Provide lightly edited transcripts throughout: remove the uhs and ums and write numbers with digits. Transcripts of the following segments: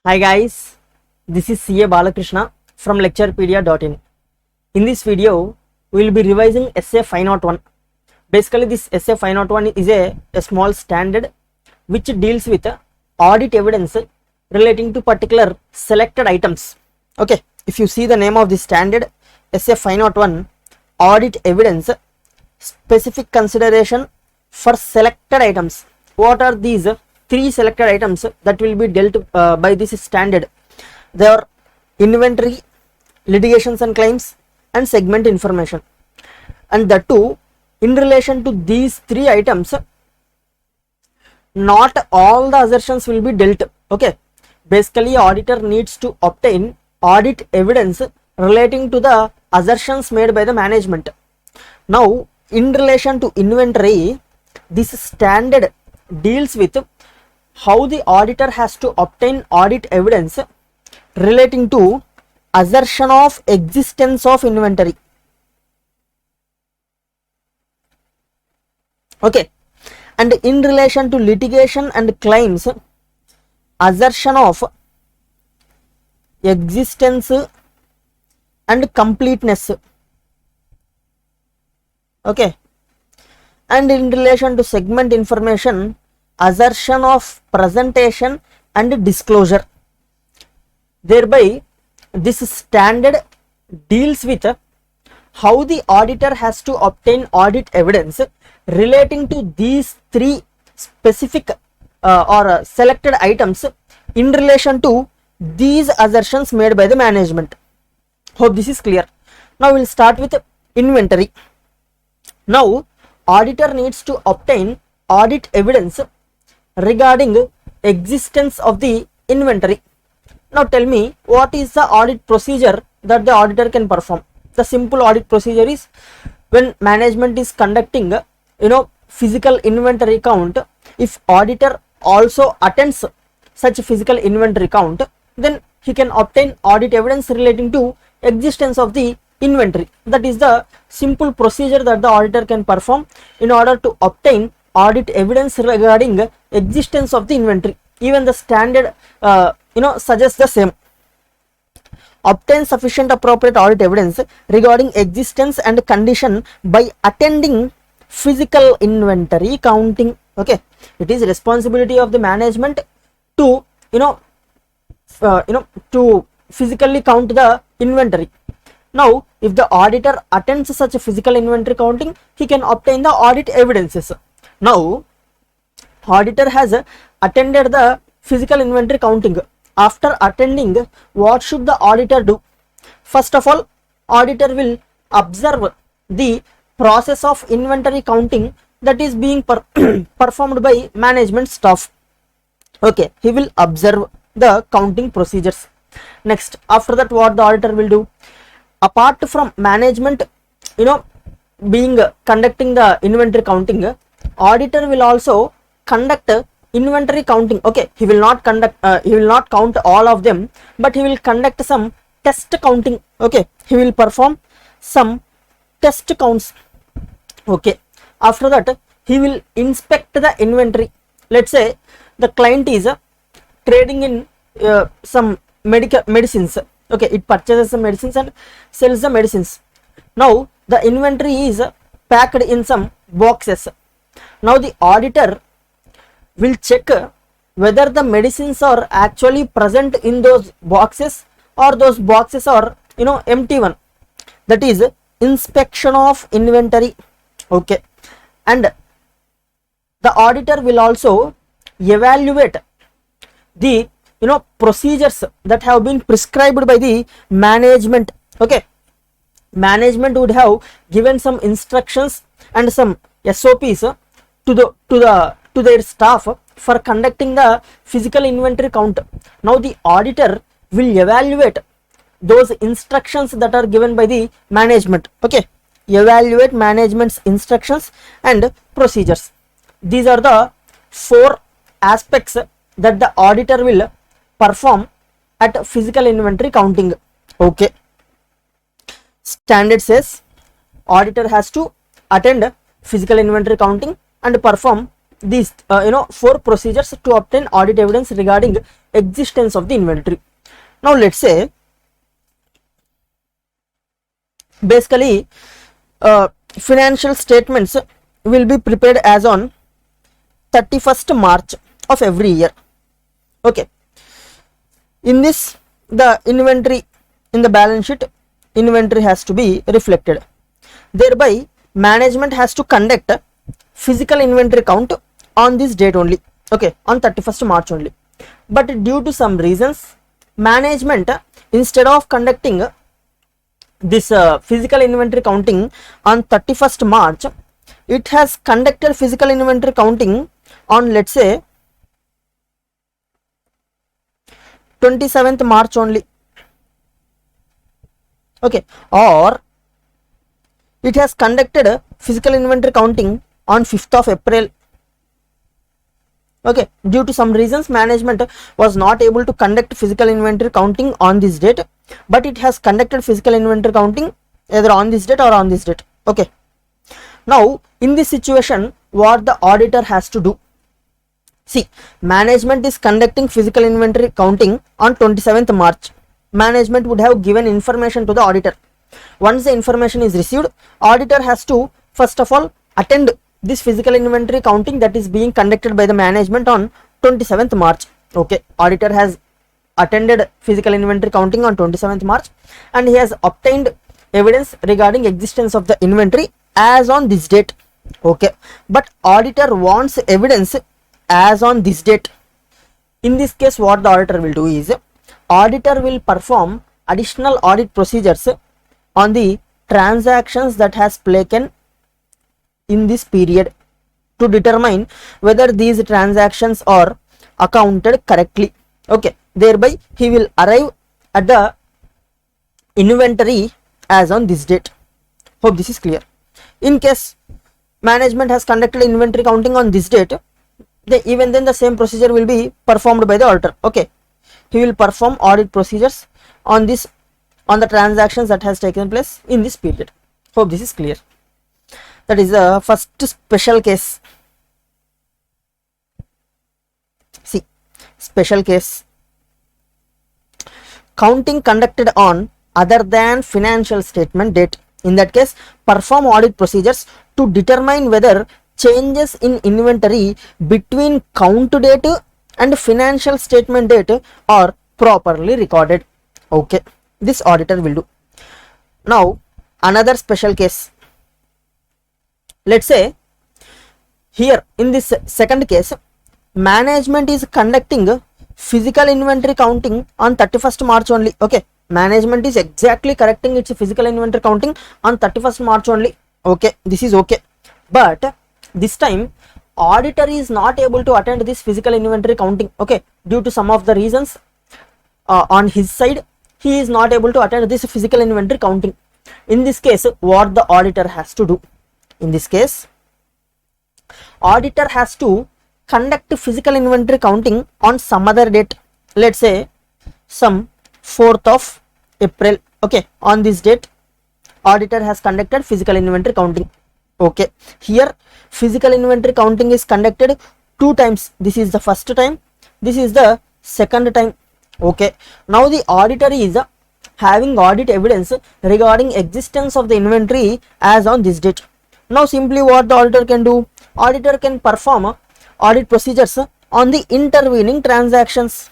Hi guys, this is CA Balakrishna from Lecturepedia.in. In this video, we will be revising Essay 501. Basically, this Essay 501 is a small standard which deals with audit evidence relating to particular selected items. Okay, if you see the name of this standard, Essay 501, audit evidence, specific consideration for selected items. What are these three selected items that will be dealt by this standard? They are inventory, litigations and claims, and segment information. And the two, in relation to these three items, not all the assertions will be dealt. Okay, basically auditor needs to obtain audit evidence relating to the assertions made by the management. Now, in relation to inventory, this standard deals with how the auditor has to obtain audit evidence relating to assertion of existence of inventory. Okay, and in relation to litigation and claims, assertion of existence and completeness. Okay, and in relation to segment information, assertion of presentation and disclosure. Thereby, this standard deals with how the auditor has to obtain audit evidence relating to these three specific or selected items in relation to these assertions made by the management. Hope this is clear. Now we will start with inventory. Now, auditor needs to obtain audit evidence regarding existence of the inventory. Now tell me, what is the audit procedure that the auditor can perform? The simple audit procedure is, when management is conducting physical inventory count, if auditor also attends such physical inventory count, then he can obtain audit evidence relating to existence of the inventory. That is the simple procedure that the auditor can perform in order to obtain audit evidence regarding existence of the inventory. Even the standard suggests the same. Obtain sufficient appropriate audit evidence regarding existence and condition by attending physical inventory counting. Okay, it is responsibility of the management to to physically count the inventory. Now, if the auditor attends such a physical inventory counting, he can obtain the audit evidences. Now, auditor has attended the physical inventory counting. After attending, what should the auditor do? First of all, auditor will observe the process of inventory counting that is being performed by management staff. Okay, he will observe the counting procedures. Next, after that, what the auditor will do? Apart from management being conducting the inventory counting, auditor will also conduct inventory counting. Okay, he will not count all of them, but he will conduct some test counting. Okay, he will perform some test counts. Okay, after that, he will inspect the inventory. Let's say the client is trading in some medicines. Okay, it purchases some medicines and sells the medicines. Now the inventory is packed in some boxes. Now the auditor will check whether the medicines are actually present in those boxes or those boxes are empty one. That is inspection of inventory. Okay, and the auditor will also evaluate the procedures that have been prescribed by the management. Okay, management would have given some instructions and some SOPs to their staff for conducting the physical inventory count. Now the auditor will evaluate those instructions that are given by the management. Okay, evaluate management's instructions and procedures. These are the four aspects that the auditor will perform at physical inventory counting. Okay, standard says auditor has to attend physical inventory counting and perform these 4 procedures to obtain audit evidence regarding existence of the inventory. Now let's say basically financial statements will be prepared as on 31st March of every year. Okay, in this the inventory in the balance sheet inventory has to be reflected. Thereby management has to conduct physical inventory count on this date only, okay, on 31st March only. But due to some reasons management instead of conducting this physical inventory counting on 31st March, it has conducted physical inventory counting on, let's say, 27th March only, okay, or it has conducted physical inventory counting on 5th of April. Okay, due to some reasons management was not able to conduct physical inventory counting on this date, but it has conducted physical inventory counting either on this date or on this date. Okay, now in this situation what the auditor has to do? See, management is conducting physical inventory counting on 27th March. Management would have given information to the auditor. Once the information is received, auditor has to first of all attend this physical inventory counting that is being conducted by the management on 27th March. Okay, auditor has attended physical inventory counting on 27th March and he has obtained evidence regarding existence of the inventory as on this date. Okay, but auditor wants evidence as on this date. In this case what the auditor will do is, auditor will perform additional audit procedures on the transactions that has taken in this period to determine whether these transactions are accounted correctly. Okay, thereby he will arrive at the inventory as on this date. Hope this is clear. In case management has conducted inventory counting on this date, even then the same procedure will be performed by the auditor. Okay, he will perform audit procedures on this, on the transactions that has taken place in this period. Hope this is clear. That is the first special case. See, special case, counting conducted on other than financial statement date. In that case, perform audit procedures to determine whether changes in inventory between count date and financial statement date are properly recorded. Okay, this auditor will do. Now another special case, let's say here in this second case management is conducting physical inventory counting on 31st March only. Okay, management is exactly correcting its physical inventory counting on 31st March only. Okay, this is okay, but this time auditor is not able to attend this physical inventory counting. Okay, due to some of the reasons on his side he is not able to attend this physical inventory counting. In this case what the auditor has to do? In this case auditor has to conduct physical inventory counting on some other date, let's say some 4th of April. Okay, on this date auditor has conducted physical inventory counting. Okay, here physical inventory counting is conducted 2 times. This is the first time, this is the second time. Okay, now the auditor is having audit evidence regarding existence of the inventory as on this date. Now simply what the auditor can do? Auditor can perform audit procedures on the intervening transactions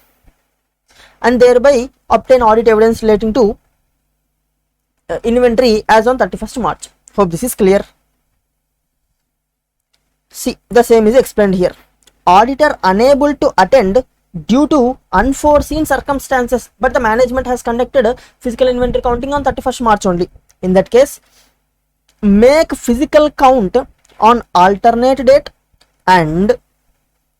and thereby obtain audit evidence relating to inventory as on 31st March. Hope this is clear. See, the same is explained here. Auditor unable to attend due to unforeseen circumstances, but the management has conducted physical inventory counting on 31st March only. In that case, make physical count on alternate date and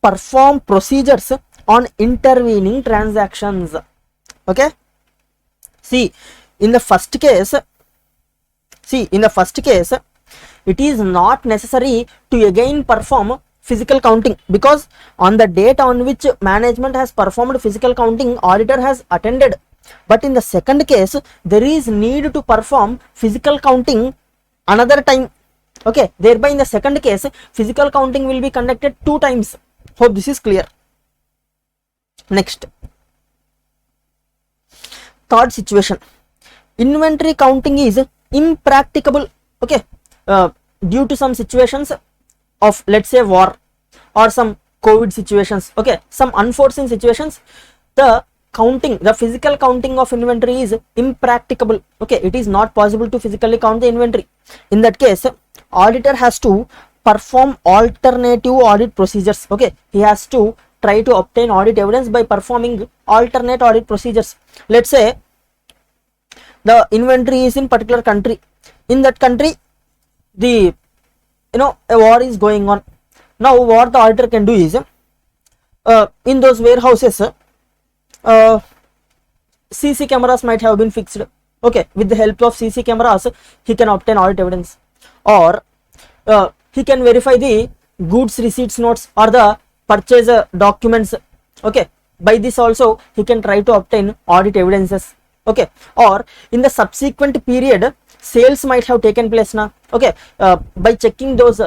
perform procedures on intervening transactions. Okay, see, in the first case, it is not necessary to again perform physical counting, because on the date on which management has performed physical counting, auditor has attended. But in the second case there is need to perform physical counting another time. Okay, thereby in the second case physical counting will be conducted 2 times. Hope this is clear. Next, third situation, inventory counting is impracticable. Okay, due to some situations of, let's say, war or some COVID situations, okay, some unforeseen situations, the physical counting of inventory is impracticable. Okay, it is not possible to physically count the inventory. In that case, auditor has to perform alternative audit procedures. Okay, he has to try to obtain audit evidence by performing alternate audit procedures. Let's say the inventory is in particular country. In that country, the a war is going on. Now what the auditor can do is, in those warehouses, CC cameras might have been fixed. Okay, with the help of CC cameras he can obtain audit evidence, or he can verify the goods receipts notes or the purchase documents. Okay, by this also he can try to obtain audit evidences. Okay, or in the subsequent period sales might have taken place now. Okay, by checking those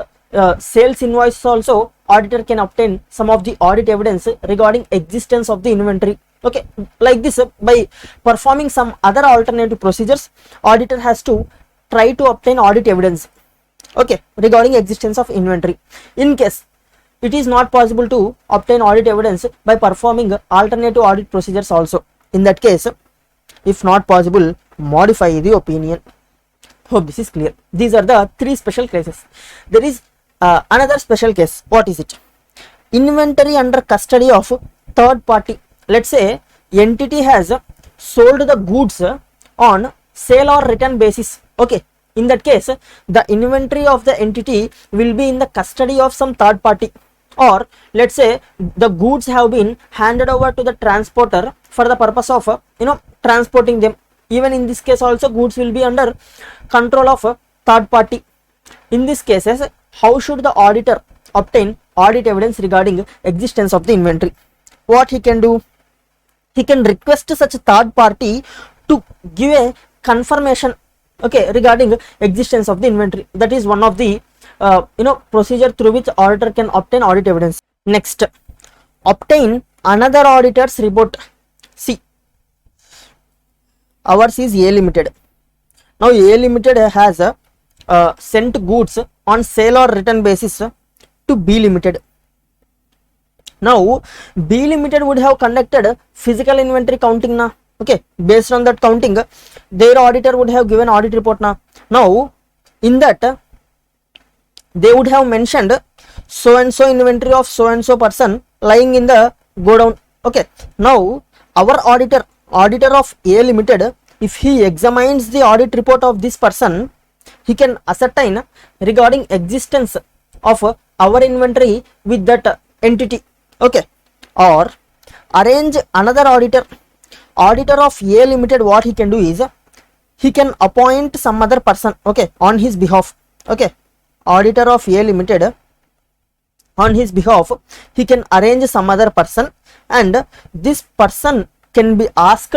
sales invoices also, auditor can obtain some of the audit evidence regarding existence of the inventory. Okay, like this, by performing some other alternative procedures, auditor has to try to obtain audit evidence, okay, regarding existence of inventory. In case it is not possible to obtain audit evidence by performing alternative audit procedures also, in that case, if not possible, modify the opinion. Hope this is clear. These are the 3 special cases. There is another special case. What is it? Inventory under custody of third party. Let's say entity has sold the goods on sale or return basis. Okay, in that case the inventory of the entity will be in the custody of some third party, or let's say the goods have been handed over to the transporter for the purpose of transporting them. Even in this case also goods will be under control of a third party. In these cases, how should the auditor obtain audit evidence regarding existence of the inventory? What he can do? He can request such a third party to give a confirmation, okay, regarding existence of the inventory. That is one of the procedure through which auditor can obtain audit evidence. Next, obtain another auditor's report. See, ours is A Limited. Now A Limited has sent goods on sale or return basis to B Limited. Now B Limited would have conducted physical inventory counting now. Okay, based on that counting, their auditor would have given audit report now. Now in that they would have mentioned so and so inventory of so and so person lying in the godown. Okay, now our auditor of A Limited, if he examines the audit report of this person, he can ascertain regarding existence of our inventory with that entity. Okay, or arrange another auditor of A Limited. What he can do is he can appoint some other person, okay, on his behalf. Okay, auditor of A Limited, on his behalf he can arrange some other person, and this person can be asked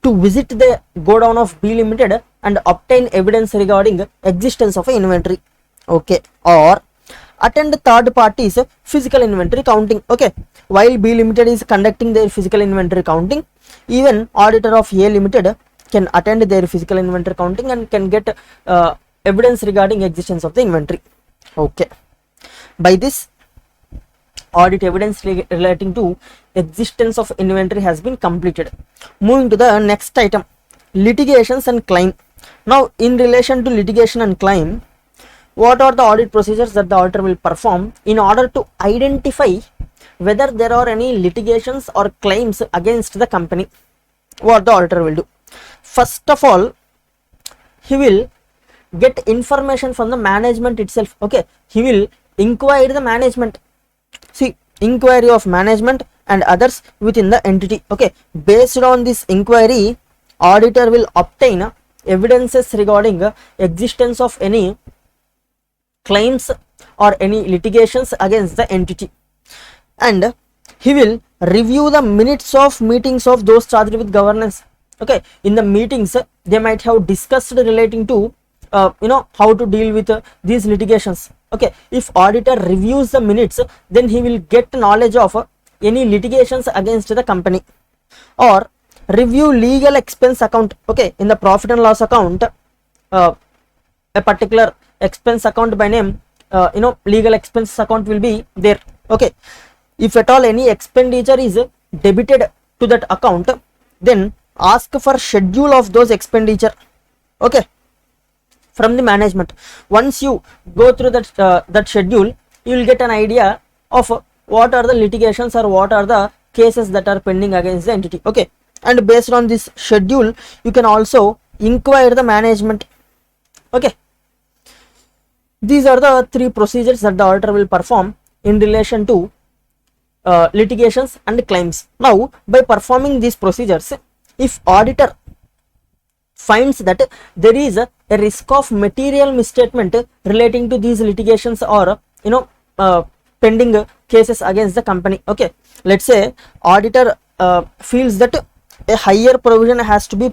to visit the godown of B Limited and obtain evidence regarding existence of inventory. Okay, or attend third parties physical inventory counting. Okay, while B Limited is conducting their physical inventory counting, even auditor of A Limited can attend their physical inventory counting and can get evidence regarding existence of the inventory. Okay, by this audit evidence relating to existence of inventory has been completed. Moving to the next item, litigations and claim. Now in relation to litigation and claim, what are the audit procedures that the auditor will perform in order to identify whether there are any litigations or claims against the company? What the auditor will do? First of all, he will get information from the management itself. Okay, he will inquire the management. See, inquiry of management and others within the entity. Okay, based on this inquiry, auditor will obtain evidences regarding existence of any claims or any litigations against the entity, and he will review the minutes of meetings of those charged with governance. Okay, in the meetings they might have discussed relating to how to deal with these litigations. Okay, if auditor reviews the minutes, then he will get knowledge of any litigations against the company. Or review legal expense account. Okay, in the profit and loss account, a particular expense account by name, legal expense account will be there. Okay, if at all any expenditure is debited to that account, then ask for schedule of those expenditure. Okay, from the management. Once you go through that schedule, you will get an idea of what are the litigations or what are the cases that are pending against the entity. Okay, and based on this schedule, you can also inquire the management. Okay, these are the three procedures that the auditor will perform in relation to litigations and claims. Now, by performing these procedures, if auditor finds that there is a risk of material misstatement relating to these litigations or pending cases against the company. Okay, let's say auditor feels that a higher provision has to be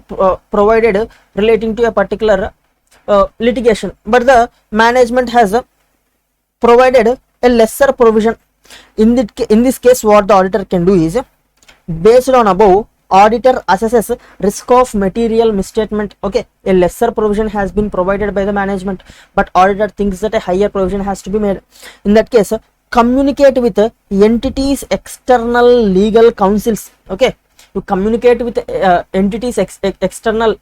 provided relating to a particular litigation, but the management has provided a lesser provision. In this case, what the auditor can do is, based on above, auditor assesses risk of material misstatement. Okay, a lesser provision has been provided by the management, but auditor thinks that a higher provision has to be made. In that case, communicate with entities external legal counsels. Okay, you communicate with entities external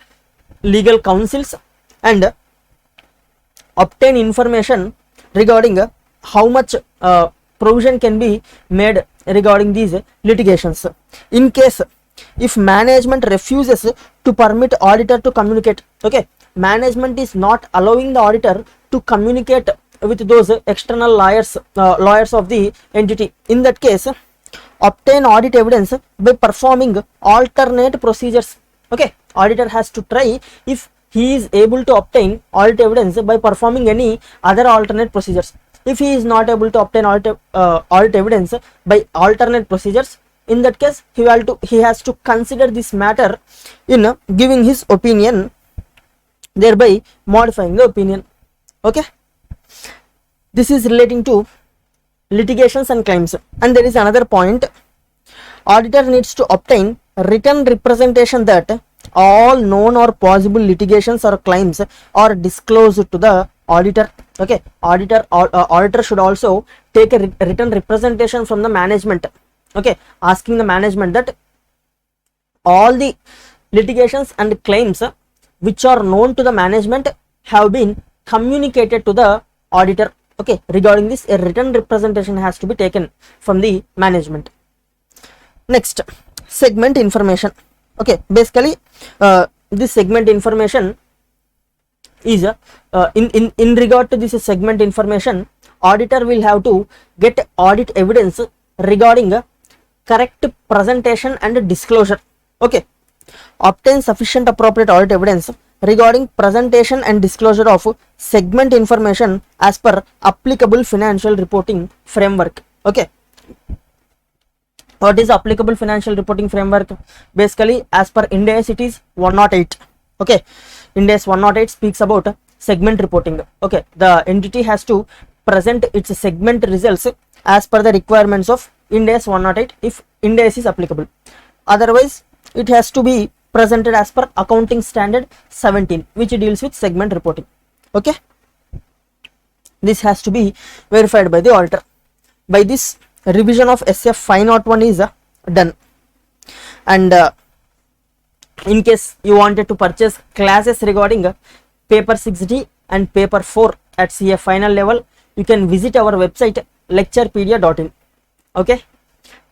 legal counsels and obtain information regarding how much provision can be made regarding these litigations. In case if management refuses to permit auditor to communicate, okay, management is not allowing the auditor to communicate with those external lawyers of the entity. In that case, obtain audit evidence by performing alternate procedures. Okay, auditor has to try if he is able to obtain audit evidence by performing any other alternate procedures. If he is not able to obtain audit evidence by alternate procedures, in that case he has to consider this matter in giving his opinion, thereby modifying the opinion. Okay, this is relating to litigations and claims. And there is another point, auditor needs to obtain written representation that all known or possible litigations or claims are disclosed to the auditor. Okay, auditor should also take a written representation from the management. Okay, asking the management that all the litigations and claims which are known to the management have been communicated to the auditor. Okay, regarding this, a written representation has to be taken from the management. Next, segment information. Okay, basically this segment information is in regard to this segment information, auditor will have to get audit evidence regarding correct presentation and disclosure. Okay, obtain sufficient appropriate audit evidence regarding presentation and disclosure of segment information as per applicable financial reporting framework. Okay, what is applicable financial reporting framework? Basically, as per Ind AS, it is 108. Okay, Ind AS 108 speaks about segment reporting. Okay, the entity has to present its segment results as per the requirements of Ind AS 108 if Ind AS is applicable. Otherwise, it has to be presented as per Accounting Standard 17, which deals with segment reporting. Okay, this has to be verified by the auditor. By this, revision of SF 501 is done. And in case you wanted to purchase classes regarding paper 6D and paper 4 at CA final level, you can visit our website lecturepedia.in. Okay,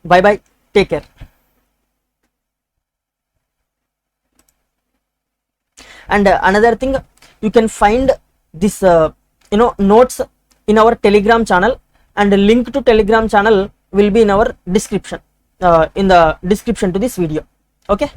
bye bye, take care. And another thing, you can find this notes in our Telegram channel, and a link to Telegram channel will be in our description, in the description to this video. Okay.